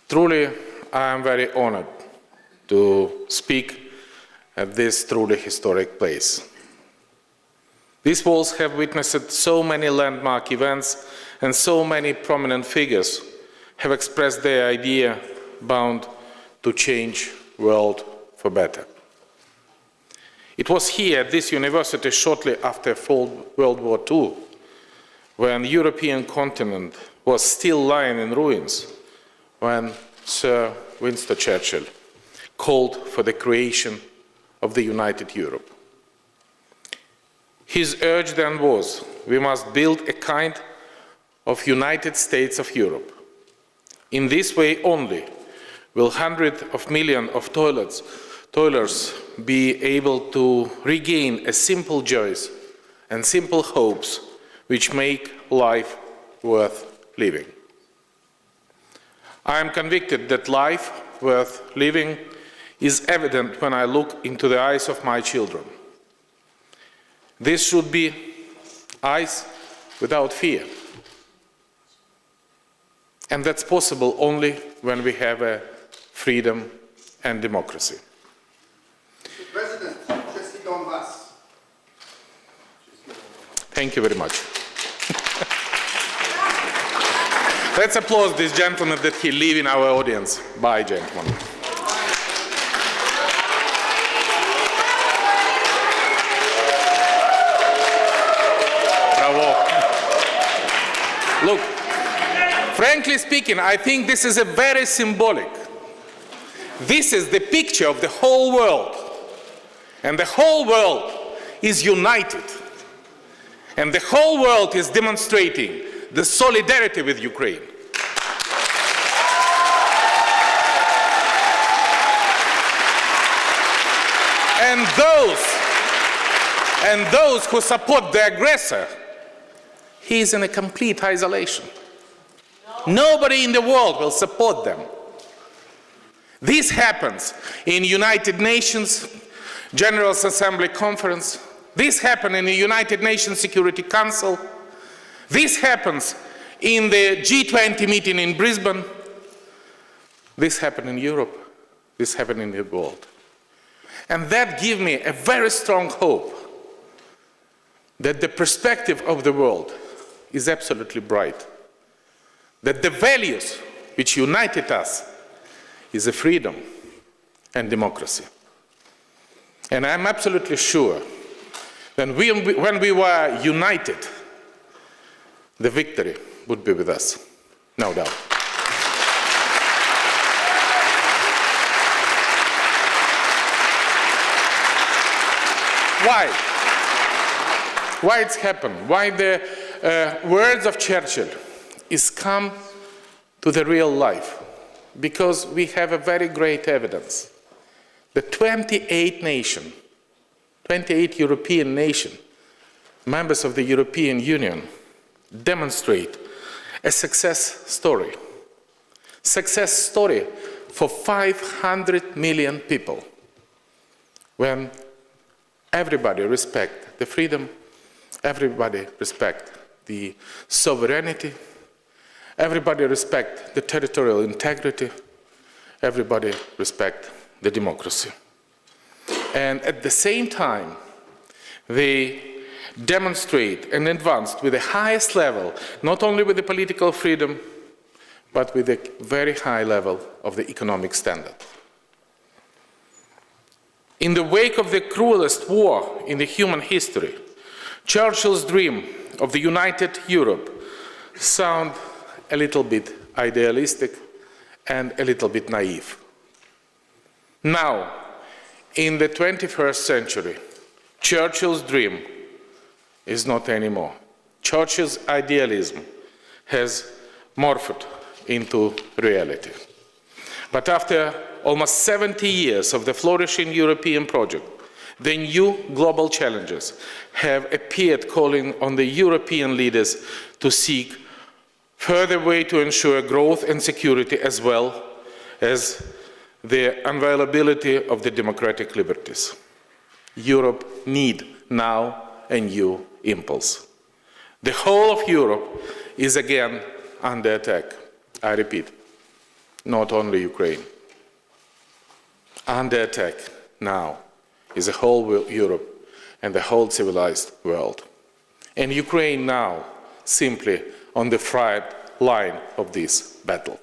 Truly, I am very honored to speak at this truly historic place. These walls have witnessed so many landmark events, and so many prominent figures have expressed their idea bound to change the world for better. It was here at this university shortly after World War II, when the European continent was still lying in ruins, when Sir Winston Churchill called for the creation of the United Europe. His urge then was, we must build a kind of United States of Europe. In this way only will hundreds of millions of toilers be able to regain a simple joys and simple hopes which make life worth living. I am convicted that life worth living is evident when I look into the eyes of my children. This should be eyes without fear. And that's possible only when we have a freedom and democracy. Mr. President, just on вас. Thank you very much. Let's applaud this gentleman that he lives in our audience. Bye, gentlemen. Bravo. Look, frankly speaking, I think this is a very symbolic. This is the picture of the whole world. And the whole world is united. And the whole world is demonstrating the solidarity with Ukraine. And those who support the aggressor, he is in a complete isolation. Nobody in the world will support them. This happens in United Nations General Assembly Conference. This happened in the United Nations Security Council. This happens in the G20 meeting in Brisbane. This happened in Europe. This happened in the world. And that gives me a very strong hope that the perspective of the world is absolutely bright. That the values which united us is a freedom and democracy. And I'm absolutely sure that when we were united, the victory would be with us, no doubt. Why? Why it's happened? Why the words of Churchill is come to the real life? Because we have a very great evidence. The 28 European nations, members of the European Union, demonstrate a success story. Success story for 500 million people. When everybody respects the freedom, everybody respects the sovereignty, everybody respects the territorial integrity, everybody respects the democracy. And at the same time, they demonstrate and advance with the highest level, not only with the political freedom, but with a very high level of the economic standard. In the wake of the cruelest war in the human history, Churchill's dream of the united Europe sounds a little bit idealistic and a little bit naive. Now, in the 21st century, Churchill's dream is not anymore. Churchill's idealism has morphed into reality. But after almost 70 years of the flourishing European project, the new global challenges have appeared, calling on the European leaders to seek further ways to ensure growth and security, as well as the availability of the democratic liberties. Europe needs now a new impulse. The whole of Europe is again under attack. I repeat, not only Ukraine. Under attack now is the whole Europe and the whole civilized world. And Ukraine now simply on the front line of this battle.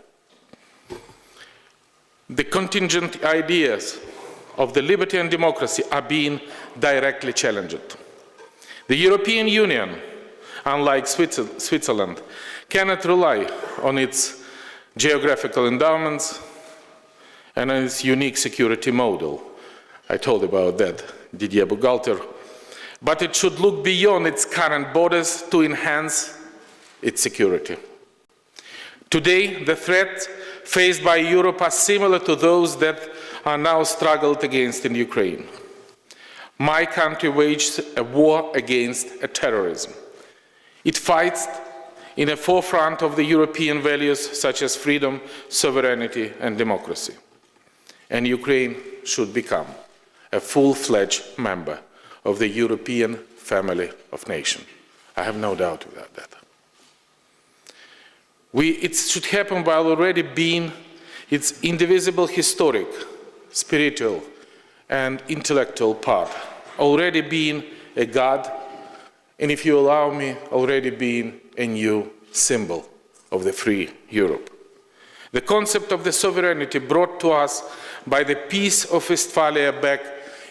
The contingent ideas of the liberty and democracy are being directly challenged. The European Union, unlike Switzerland, cannot rely on its geographical endowments and on its unique security model. I told about that, Didier Bugalter. But it should look beyond its current borders to enhance its security. Today, the threats faced by Europe are similar to those that are now struggled against in Ukraine. My country waged a war against terrorism. It fights in the forefront of the European values such as freedom, sovereignty, and democracy. And Ukraine should become a full-fledged member of the European family of nations. I have no doubt about that. It should happen while already being its indivisible historic, spiritual, and intellectual part, already being a God, and if you allow me, already being a new symbol of the free Europe. The concept of the sovereignty brought to us by the Peace of Westphalia back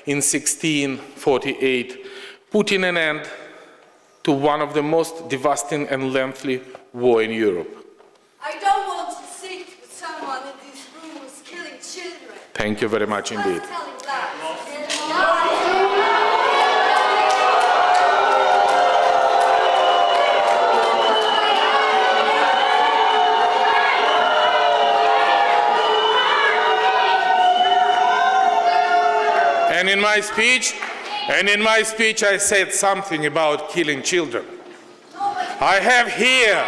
in 1648, putting an end to one of the most devastating and lengthy wars in Europe. I don't want to sit with someone in this room who's killing children. Thank you very much indeed. I'm telling that. And in my speech, I said something about killing children. I have here.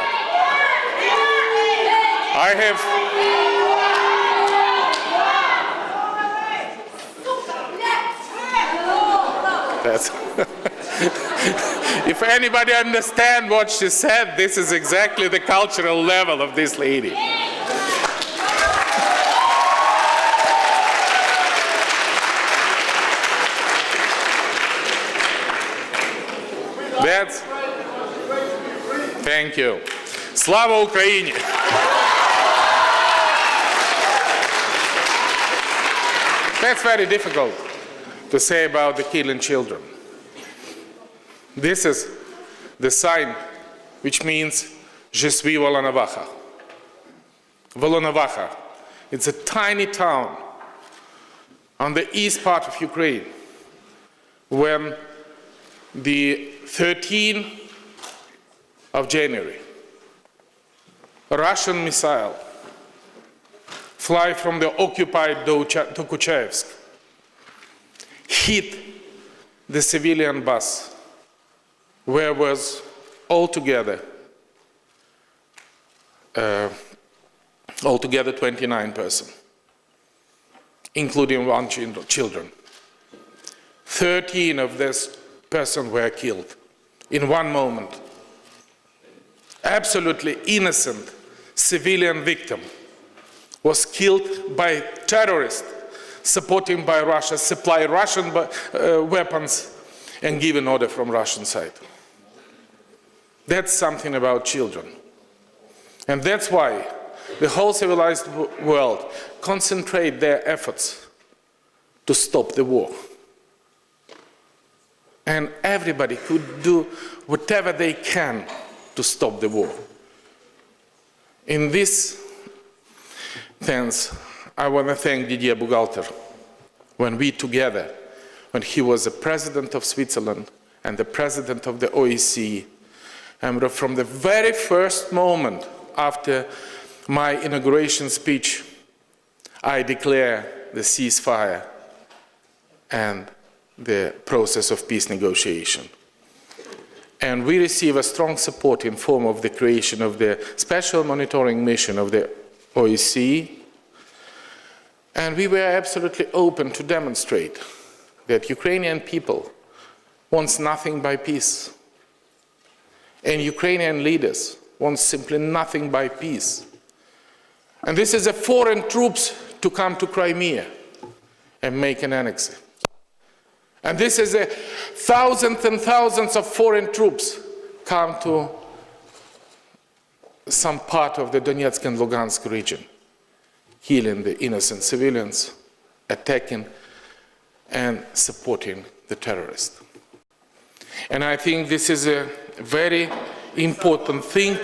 That's if anybody understands what she said, this is exactly the cultural level of this lady. Thank you. Slava Ukraini! That's very difficult to say about the killing children. This is the sign which means Je suis Volnovakha. Volnovakha. It's a tiny town on the east part of Ukraine when the 13th of January, a Russian missile fly from the occupied Tukuchevsk hit the civilian bus where was altogether 29 persons, including one children. 13 of these persons were killed in one moment. Absolutely innocent civilian victim was killed by terrorists supported by Russia, supply Russian weapons and given order from Russian side. That's something about children. And that's why the whole civilized world concentrate their efforts to stop the war. And everybody could do whatever they can to stop the war. In this sense, I want to thank Didier Bugalter when we together, when he was the president of Switzerland and the president of the OEC, and from the very first moment after my inauguration speech, I declare the ceasefire and the process of peace negotiation. And we receive a strong support in form of the creation of the special monitoring mission of the OEC. And we were absolutely open to demonstrate that Ukrainian people wants nothing but peace. And Ukrainian leaders want simply nothing but peace. And this is a foreign troops to come to Crimea and make an annex. And this is a thousands and thousands of foreign troops come to some part of the Donetsk and Lugansk region, killing the innocent civilians, attacking and supporting the terrorists. And I think this is a very important thing.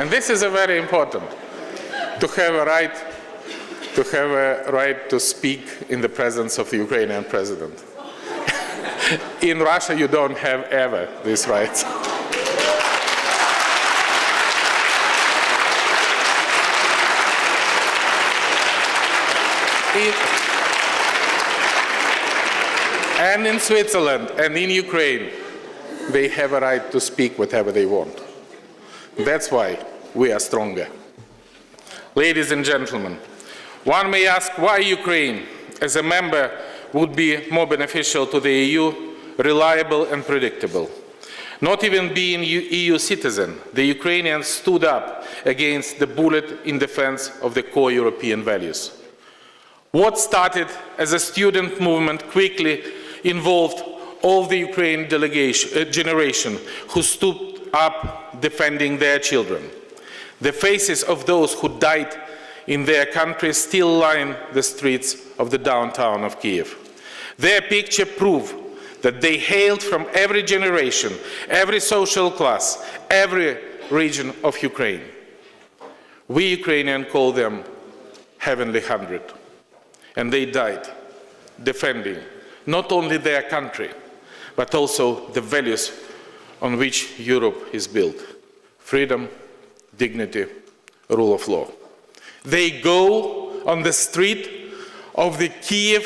And this is a very important, to have a right to speak in the presence of the Ukrainian president. In Russia, you don't have ever these rights. And in Switzerland and in Ukraine, they have a right to speak whatever they want. That's why we are stronger. Ladies and gentlemen, one may ask why Ukraine, as a member, would be more beneficial to the EU, reliable and predictable. Not even being EU citizen, the Ukrainians stood up against the bullet in defense of the core European values. What started as a student movement quickly involved all the Ukrainian generation who stood up defending their children. The faces of those who died in their country still line the streets of the downtown of Kiev. Their picture proves that they hailed from every generation, every social class, every region of Ukraine. We Ukrainians call them Heavenly 100. And they died defending not only their country, but also the values on which Europe is built: freedom, dignity, rule of law. They go on the street of the Kiev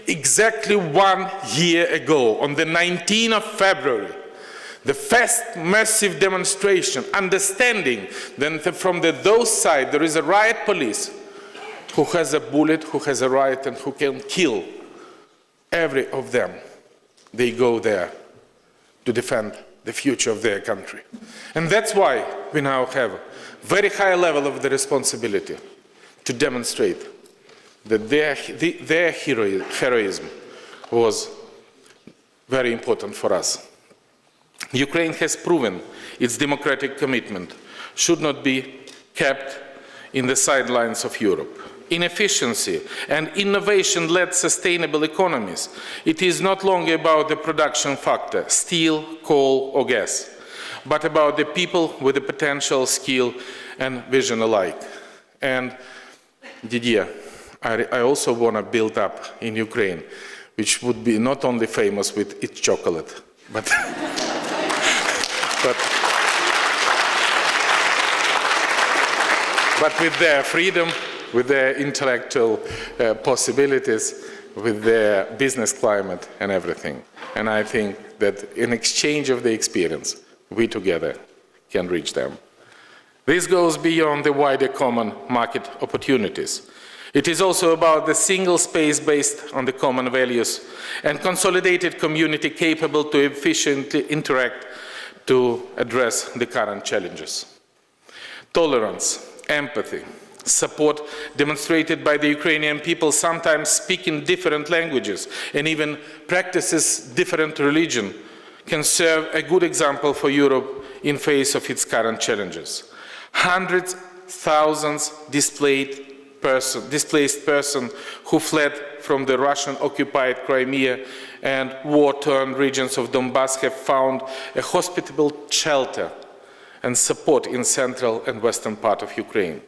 exactly 1 year ago, on the 19th of February, the first massive demonstration, understanding that from those sides there is a riot police who has a bullet, who has a right, and who can kill every of them. They go there to defend the future of their country. And that's why we now have a very high level of the responsibility to demonstrate that their heroism was very important for us. Ukraine has proven its democratic commitment should not be kept in the sidelines of Europe. In efficiency and innovation-led sustainable economies, it is not longer about the production factor, steel, coal or gas, but about the people with the potential, skill and vision alike. And Didier, I also want to build up in Ukraine, which would be not only famous with its chocolate, but with their freedom, with their intellectual possibilities, with their business climate and everything. And I think that in exchange of the experience, we together can reach them. This goes beyond the wider common market opportunities. It is also about the single space based on the common values and consolidated community capable to efficiently interact to address the current challenges. Tolerance, empathy, support demonstrated by the Ukrainian people, sometimes speaking different languages and even practices different religion, can serve a good example for Europe in face of its current challenges. Hundreds of thousands displaced persons who fled from the Russian-occupied Crimea and war-torn regions of Donbass have found a hospitable shelter and support in central and western part of Ukraine.